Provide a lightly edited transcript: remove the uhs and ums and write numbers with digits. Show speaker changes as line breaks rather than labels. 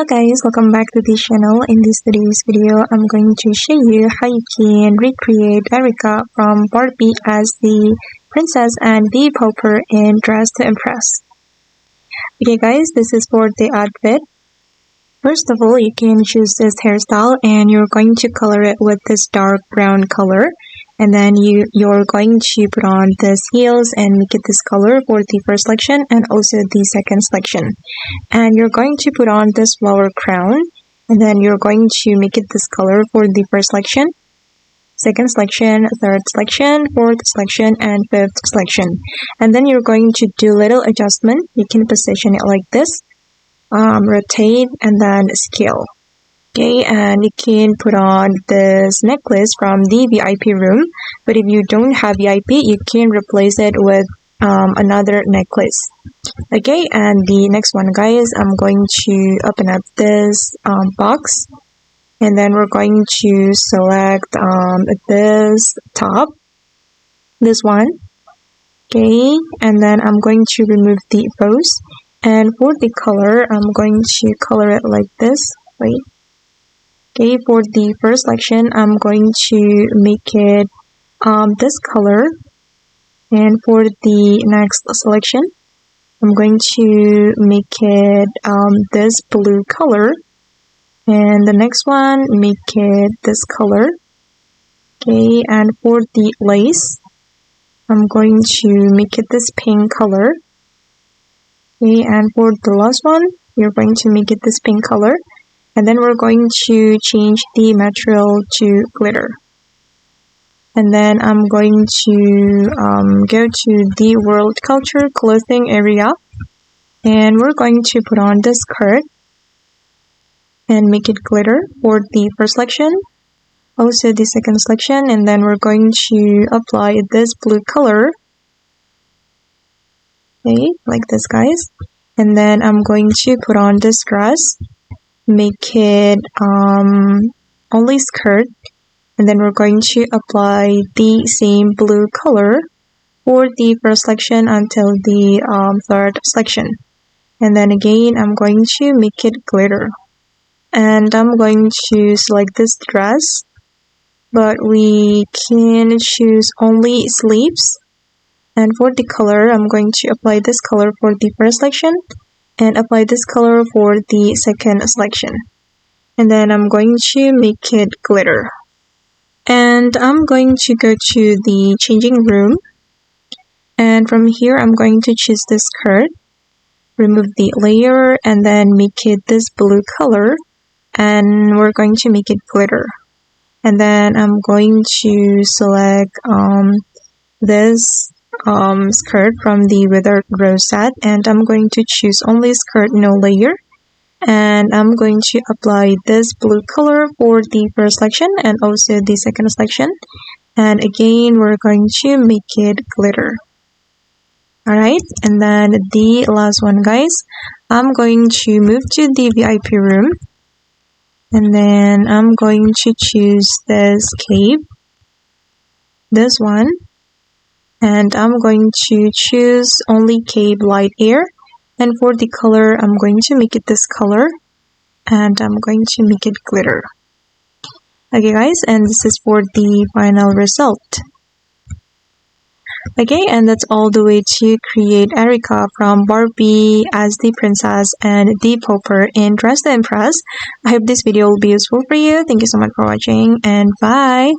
Hello guys, welcome back to this channel. In this today's video, I'm going to show you how you can recreate Erika from Barbie as the Princess and the Pauper in Dress to Impress. Okay guys, this is for the outfit. First of all, you can choose this hairstyle and you're going to color it with this dark brown color. And then you're going to put on this heels and make it this color for the first selection and also the second selection. And you're going to put on this flower crown and then you're going to make it this color for the first selection, second selection, third selection, fourth selection, and fifth selection. And then you're going to do little adjustment. You can position it like this, rotate, and then scale. Okay, and you can put on this necklace from the VIP room, but if you don't have VIP, you can replace it with another necklace. Okay, and the next one guys, I'm going to open up this box, and then we're going to select this top, this one. Okay, and then I'm going to remove the bows, and for the color, I'm going to color it like this. Wait. Okay, for the first selection, I'm going to make it this color, and for the next selection, I'm going to make it this blue color, and the next one, make it this color. Okay, and for the lace, I'm going to make it this pink color. Okay, and for the last one, you're going to make it this pink color. And then we're going to change the material to glitter. And then I'm going to go to the world culture clothing area. And we're going to put on this skirt and make it glitter for the first selection. Also the second selection. And then we're going to apply this blue color. Okay, like this guys. And then I'm going to put on this dress. Make it only skirt, and then we're going to apply the same blue color for the first section until the third section. And then again, I'm going to make it glitter, and I'm going to select this dress, but we can choose only sleeves. And for the color, I'm going to apply this color for the first section and apply this color for the second selection. And then I'm going to make it glitter. And I'm going to go to the changing room. And from here, I'm going to choose this skirt, remove the layer, and then make it this blue color. And we're going to make it glitter. And then I'm going to select this skirt from the withered rose set, and I'm going to choose only skirt, no layer, and I'm going to apply this blue color for the first selection and also the second selection, and again we're going to make it glitter. Alright, and then the last one guys, I'm going to move to the VIP room, and then I'm going to choose this cape, this one. And I'm going to choose only cape light air. And for the color, I'm going to make it this color. And I'm going to make it glitter. Okay guys, and this is for the final result. Okay, and that's all the way to create Erika from Barbie as the Princess and the Pauper in Dress to Impress. I hope this video will be useful for you. Thank you so much for watching, and bye!